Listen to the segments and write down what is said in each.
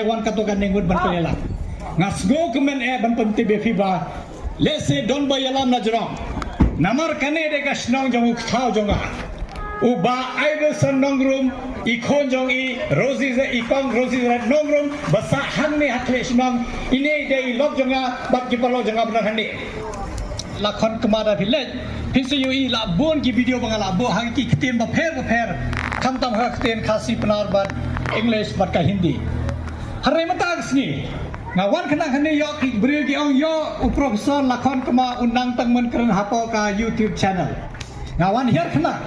Wan katokan nengut ban pelela. Ngasgo kemen ban penti befiba. Lese don bayalam najrong. Namar kane de kasnong jong khao jonga. Uba Iverson nongrum ikon jong i Rosie ze ikong Rosie ze nongrum basa hang ne hakle snong ini de lok jonga bak kipalo jonga benar hande. Lakon kemada village pinsu i la bon ki video bangala bo hang ki keten ba pher kamtam ha keten khasi penar bat English bat ka Hindi. Harai mata sini ngawan kena hande yo ki beri ki ong yo profesor lakon kema undang tangmen keren hapo ka YouTube channel. Ngawan hier kena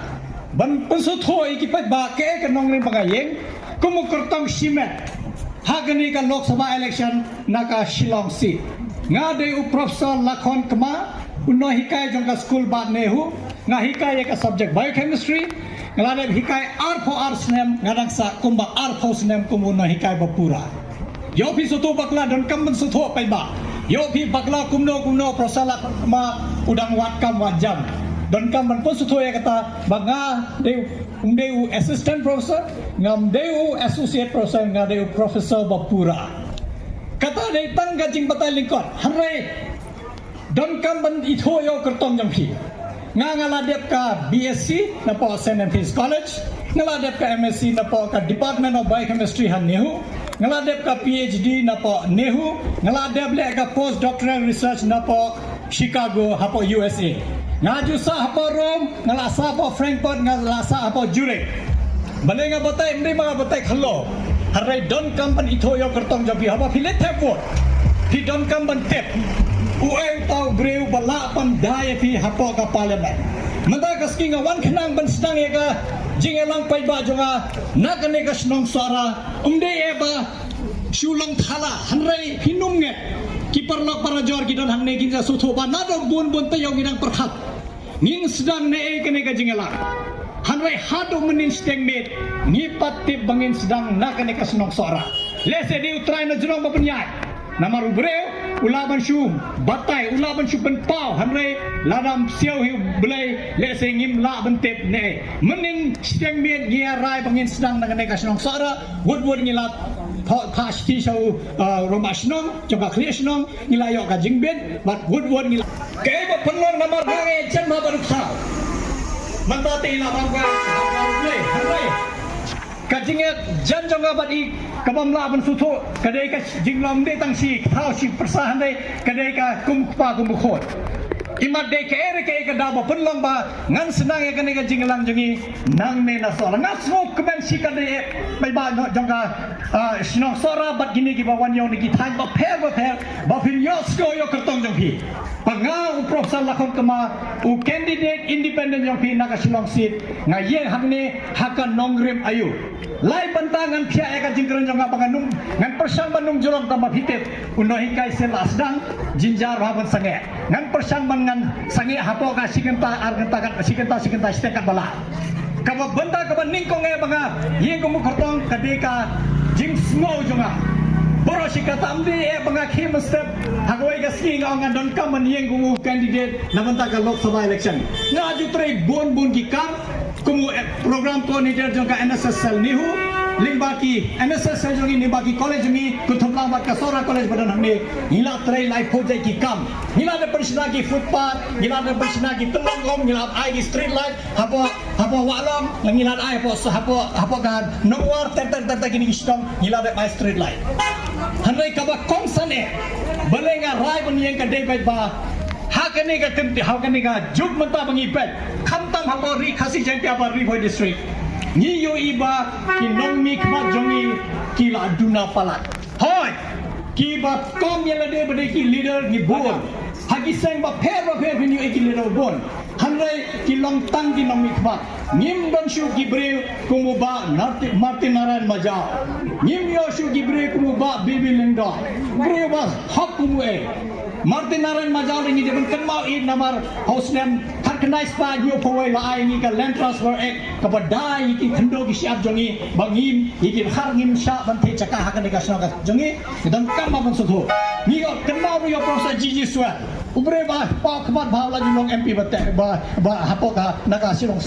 ban pensuto ikipat ba ke nong rin pagayeng kumukurtong simet hagani ka Lok Sabha election naka Shillong seat nga de u professor lakon kema uno hikay jong ka school ba nehu nga hikay ka subject biochemistry ngalade hikay R4R snem ngadang sa kumba R4 snem kumuno hikay bapura yo pi suto bakla don kamben suto pai ba yo pi bakla kumno professor lakma udang wat kam wajam dan kaman pun sesuai kata banga deu assistant professor ngam deu associate professor ngam deu professor bapura kata dei tang gajing batai lingkot hanre dan kaman itho yo kertong jampi ngala dep ka BSc na po St. Anthony's College ngala dep ka MSc na po ka Department of Biochemistry han Nehu ngala dep ka PhD na po Nehu ngala dep le ka postdoctoral research na po Chicago hapo USA ngaju sa hapo Rome ngalasa hapo Frankfurt ngalasa hapo Zurich bale nga batay hindi mga batay khalo haray don kampan ito yo kertong jabi hapo filet tepot hi don kampan tep ueng tau breu bala pan daya fi hapo ka parliament manda kaski nga wan khanang ban sedang ega jingelang pai ba jonga nakane ka snong suara umde eba shulong thala hanrai hinum nge kiparlok para jor gidan hanne ginja sutho ba nadok bun tayong ginang perkhat ning sedang ne kene ka jingela hanwai hado menin steng met ni patip bangin sedang nakane ka senong suara lese di utrai na junong bapenyai namaru breu ulaban shum batai ulaban shu pau hanwai ladam siau hi belai lese ngim la bentep ne menin steng met ngia rai bangin sedang nakane ka senong suara wud ngilat pas ti sau Roma snong coba kli snong ngilayo ka jingbet bat wud ngilat kaya ba penlong namar gange chen ma baruk sao mandate ila bangwa le hanai kajinget jan jonga badi kabam la ban sutho kadai ka jinglom de tang si thao si persahan de kadai ka kumpa kumbukhot imat de ke ka daba penlong ba ngan senang ya kadai ka jinglang jongi nang ne na sola ngasmo kemen si kadai bai ba jonga snong sora bat gini ki bawan yong ni thang ba pher ba phil yosko yo kertong jongpi pangau profesor lakon kema u candidate independent yang pi naka Shillong seat ngayeng hakne hakan nongrim ayu lai bantangan pia eka jingkren jonga panganung ngan persang banung jolong tambah hitet uno hikai selas dang jinjar haban sange ngan persang ngan sange hapo ka sikenta argenta sikenta stekat bala kama benda kama ningkong e banga yeng kumu kortong kadeka jing snow jonga boro sikata amdi banga kim step hagwai gaski ngan don kaman yeng kumu candidate namanta ka Lok Sabha election ngaju trei bon ki kam kumu program coordinator jongka NSS sel nihu limbaki NSS sel jongi limbaki college mi kuthumlang bat kasora college badan hamne hila trei life project ki kam hila de persna ki footpath hila de persna ki telongom hila ai ki street light hapo walong ngila ai hapo kan nowar ter kini istong hila de my street light hanai kaba kongsane balenga rai ban yeng ka dei ba hakane ka temti hakane ka juk manta bangi pet khamtam hapo ri khasi jangpi apa ri boy district ni yo iba ki nongmi khma jongi ki la duna palat hoy ki ba kom yela de bade ki leader ni bon hagi sang ba pher ni ki leader bon hanrai ki long tang ki nongmi khma nim ban shu ki breu kumu ba Martin Naran Majao nim yo shu ki breu kumu ba bibi lengda breu ba hak kumu Martin Naran Majao ni deban kenmau in namar hausnem harkenai spa yo powai la ai ni ka land transfer act kapadai ki khando ki siap jongi bangim iki harngim sha ban the chaka hakane ka sna ka jongi dan kam ban sotho ni yo kenmau yo proses jiji swa ubre ba pa khmat bhaw la jong MP ba hapo ka naka silong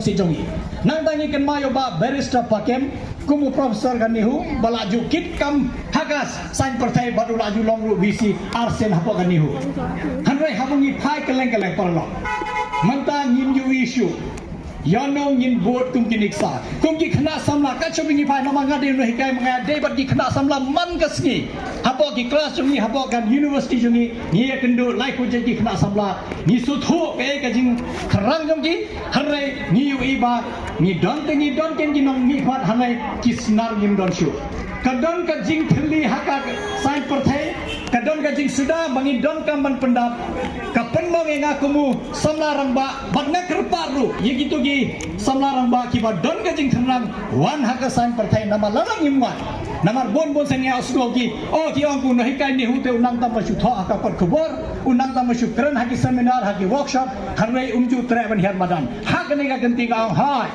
si jongi nang tangi kenmau yo ba barrister pakem kumu profesor kan nihu balaju kit kam hagas sain pertai badu laju longru bisi arsen hapo kan nihu hanrai habungi phai keleng perlo manta ngin yu isu Yano ngin board kum kiniksa kum ki khna samla ka chobingi phai nama nga de no hikai manga de bat ki khna samla man kasngi hapo ki class jungi hapo kan university jungi ni kendo lai ko je ki khna samla ni su tho ke ka jing khrang jong ki hanrai ni yu iba ni don ken ki nong ni phat hanrai ki snar ngim don shu kadon ka jing thli haka sai perthai kadon ka jing sudah bangi don ka man pendap ka penmong nga kumu samlarang ba bagna kerparu ye gitu gi samlarang ba ki ba don ka jing thanang wan haka sai perthai nama lalang imwan namar bon sengya usgo ki ki ong ku no hikai ni hute unang tam shu tho haka kot khobor unang tam shu kran haki seminar haki workshop hanrai umju tre ban her madan hak ne ka ganti ka ong hai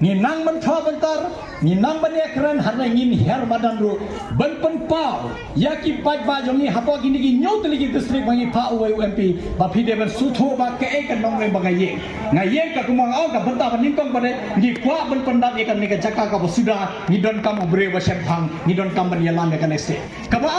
ni nang man tho bentar ni nang ban ekran harna ngin her madan ru ban pen pau ya ki pat ba jong ni hapo gini gi nyot li gi district bangi pa UMP ba phide ban su tho ba ke ek nong le ba ye ngaye ka kumang au ka benta ban ningkong ba de ni kwa ban pendat ikan ni ka jaka ka sudah ni don kam bre ba sep hang ni don kam ban yalan ka neste ka ba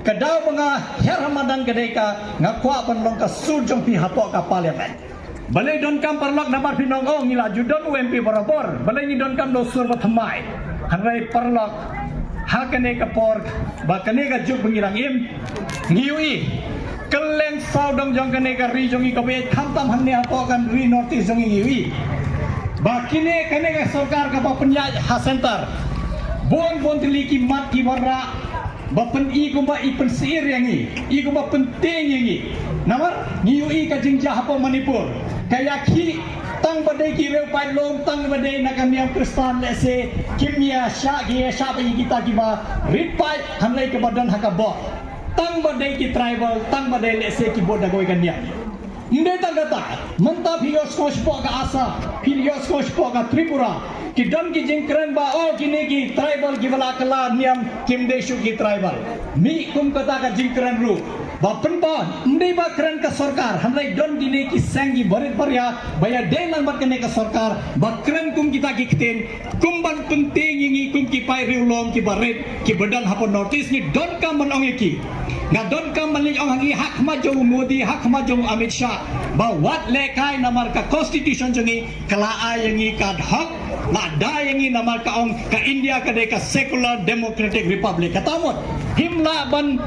kadau mga her madan gede ka ngakwa ban long ka su jong pi hapo ka parliament balai don kam perlok namar pinong ngila judon UMP borobor balai ni don kam do sur bathamai hanrai perlok hakane ka por ba kane ka juk bengirang im ngiui keleng sau dong jong kane ka ri jongi ka be khamtam hanne apo kan ri notice jongi ngiui ba kine kane ka sarkar ka pa penya ha center bon tili ki mat ki warra bapen i kumba i pensir yangi i kumba penting yangi namar ngiui ka jingja hapo Manipur kaya ki tang badai ki reu pai long tang badai nakam yang kristan lese kimia sya gi sya pai kita ki ba ripai hanlai ke badan hakabo tang badai ki tribal tang badai lese ki boda goi kan dia inde tang kata manta phios kosh po ka asa phios kosh po ka Tripura ki don ki jingkran ba kini ki tribal ki bala kala niam kimdeshu ki tribal mi kum kata ka jingkran ru bapen pa ndai ba kran ka sarkar hanlai don dine ki sangi barit parya baya de lambat kene ka sarkar bakran kum kita ki kten kumban penting ingi kum ki pai riulong ki barit ki badan hapo notice ni don ka manong ki nga don ka manli ong hangi hak ma jong Modi hak ma jong Amit Shah ba wat lekai namar ka constitution jongi kala ayangi ka hak la da yangi namar ka ong ka India ka de ka secular democratic republic katamot himla ban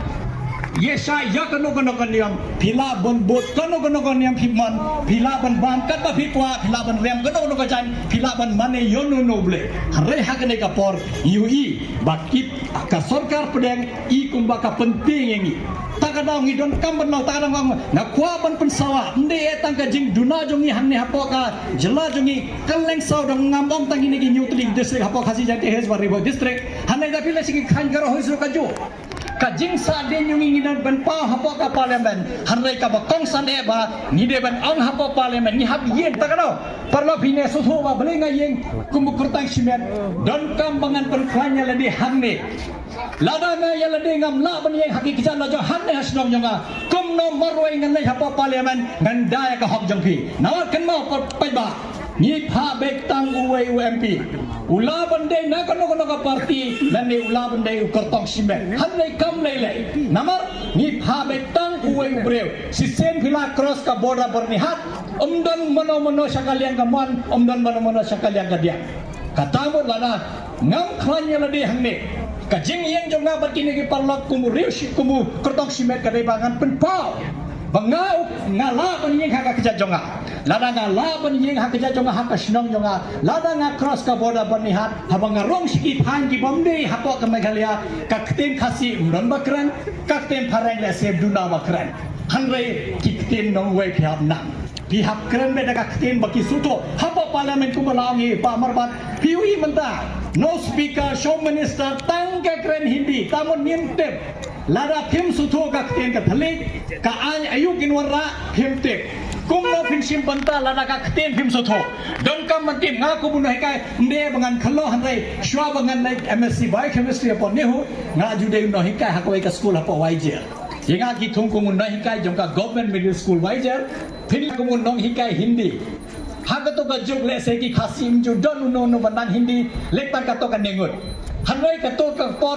Yesha ya kano kaniam pila bon bot kano kaniam himman pila ban bam kat ba phitwa pila ban rem kano kajan pila ban mane yono noble hare hakane ka por UI bakit ka sarkar pedang i kumba ka penting yangi takadang idon kam ban takadang na kwa ban pensawa nde etang ka jing duna jongi hanne hapo ka jela jongi kaleng saw dong ngambong tangi ni nyutling district hapo khasi jate hes baribo district hanne da pila sigi khan garo hoisu ka jo kajing sa den yung inginan ban pa hapo ka parliament hanrai ka ba kong san e ba ni de ban ang hapo parliament ni hab yen takano parlo phine so tho ba bale nga yeng kumbu kurtang simet don kam bangan pan khanya ladi hanne lada nga yala de ngam la ban yeng hakiki jan la jo hanne hasnong jonga kum no marwai ngan lai hapo parliament ngan daya ka hok jong phi nawa kan mau pai ba ni pha bek tang UMP ula bandai na kano ka parti dan ni ula bandai kertong simen hanai kam lele namar ni pha bek tang UMP si sen phila cross ka border bernihat omdan mano sakalian kaman omdan mano sakalian ka dia katamo lana ngam khanya ladi hangne kajing yang jonga berkini ki parlok kumu riusi kumu kertong simen ka bangan penpau bangau ngala ban yeng haka keja jonga lada ngala ban yeng haka keja jonga haka snong jonga lada nga cross ka border bernihat habang ngarong sikit han ki bomde hapo ka Meghalaya ka kten khasi umron bakran ka kten parang la seb duna bakran hanre ki kten nong wei phap nang pihak keren beda ka kten baki suto hapo parliament ku balangi pa marbat piwi menta no speaker show minister tang ka keren hindi tamon nimtep lada phim suto ka kten ka thalik ka ay ayukin warra phimtek kum no phim simpanta lada ka kten phim suto don kam mantim nga ku bunai kai nde bangan khalo hanrai shwa bangan lai MSc biochemistry upon nehu nga jude no hikai hakoi ka school hapo wajer yenga ki thung kumun no hikai jongka government middle school wajer phil kumun no hikai hindi haga to ka juk le se ki khasim ju don no bandang Hindi lekpan ka to kan nengut hanoi ka to ka por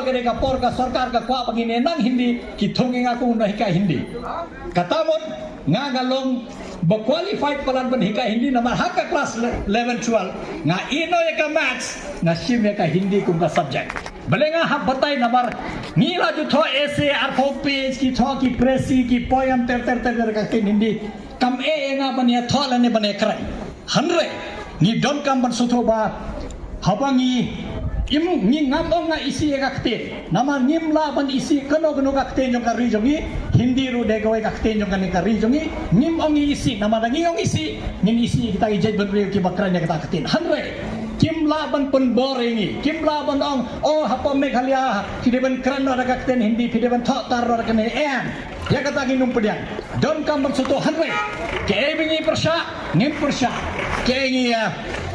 ka sarkar ka kwa pagine nang Hindi ki thongi nga ko no hika Hindi katamon nga galong qualified palan ban hika Hindi namar haka class 11 12 nga ino ya ka maths nga sim ya ka Hindi kum ka subject balenga ha batai namar ngila ju tho essay ar pho page ki tho ki presi ki poem ter ka kin Hindi kam nga bania tho la ne bane krai hanre ni don kam ban sutho ba habangi ngi ngam nga isi ka kte namar ngim la ban isi kano ka kte jong ka ri jongi Hindi ru de goy ka kte jong ka ri jongi ngim ongi isi namar ngi ong isi ngin isi kita ijai ban ri ki bakran ya kita kte hanre kim laban pun boringi kim laban ong hapa Meghalaya hideban kran ro ka kte Hindi hideban tho tar ro ka ne en ya kata nginum pedian don kam ban suto hanre ke bingi persya ngim persya ke ngi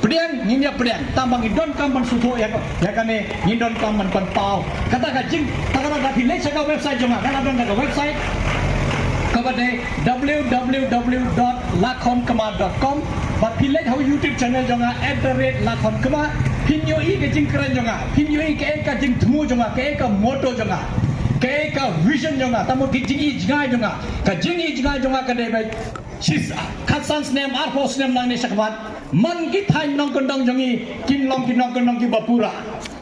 pedian nginya pedian tambang don kam ban suto ya kane ngidon kam ban pau kata ka jing takara ka phile sa website jonga kana don ka website kabade www.lakhomkama.com ba phile hau YouTube channel jonga @lakhomkama pinyo i ke jing kran jonga pinyo i ke ka jing thmu jonga ke ka moto jonga ke ka vision jonga tamo ki jing i jingai jonga ka jing i jingai jonga ka de bai sis khatsans name arpos name nang ne sakwan man ki thai nong kondong jongi kin long ki nong kondong ki bapura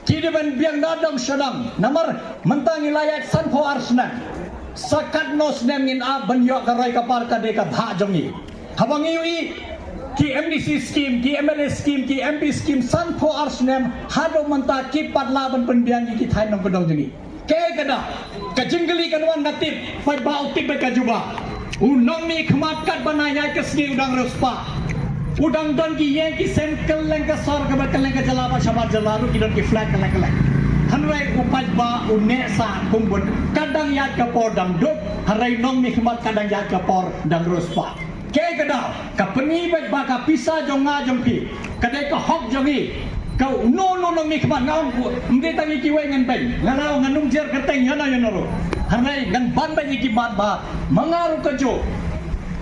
ki de ban biang dadong sadang namar mentang ilayat san pho arsnan sakat nos nem ngin a ban yo ka roi ka par ka de ka bha jongi habangi ui ki MDC scheme ki MLA scheme ki MP scheme san pho arsnem hado manta ki patla ban penbiang ki thai nong kondong jongi ke kada ka jingli kanwan natip pai ba utip ka juba unong mi khmat kat banaya kesni udang ruspa udang don ki ye ki sen keleng ka sor ka keleng ka jalaba shabat jalaru ki don ki flag keleng hanrai upat ba une sa kumbun kadang yat ka por dam duk harai nong mi khmat kadang yat ka por dang ruspa ke kada ka peni ba ka pisa jonga jongpi kadai ka hok jongi kau no mi khmat ngau mde tangi ki wai ngan pen ngarau nganung jer keteng yana yanoro hanai ngan ban ba ki bat ba mangaru ka jo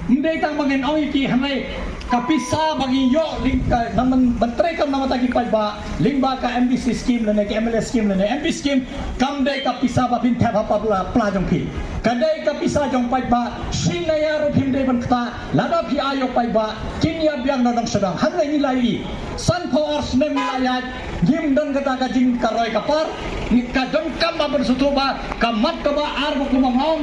mde tang bangin oi ki hanai kapisa bagi yo ling ka naman bantre kam nama tagi pai ba ling ba ka MDC scheme lene ke MLS scheme lene MP scheme kam dai kapisa ba pin thap pa pla jong phi kadai kapisa jong pai ba sinaya ro phim dai ban kta lada phi ayo pai ba kinya biang nodong sedang hanai ni lai san force nem layat gim don kata ka jing karoi kapar ni ka don kam ba ban suto ba kamat ka ba ar bu kumangong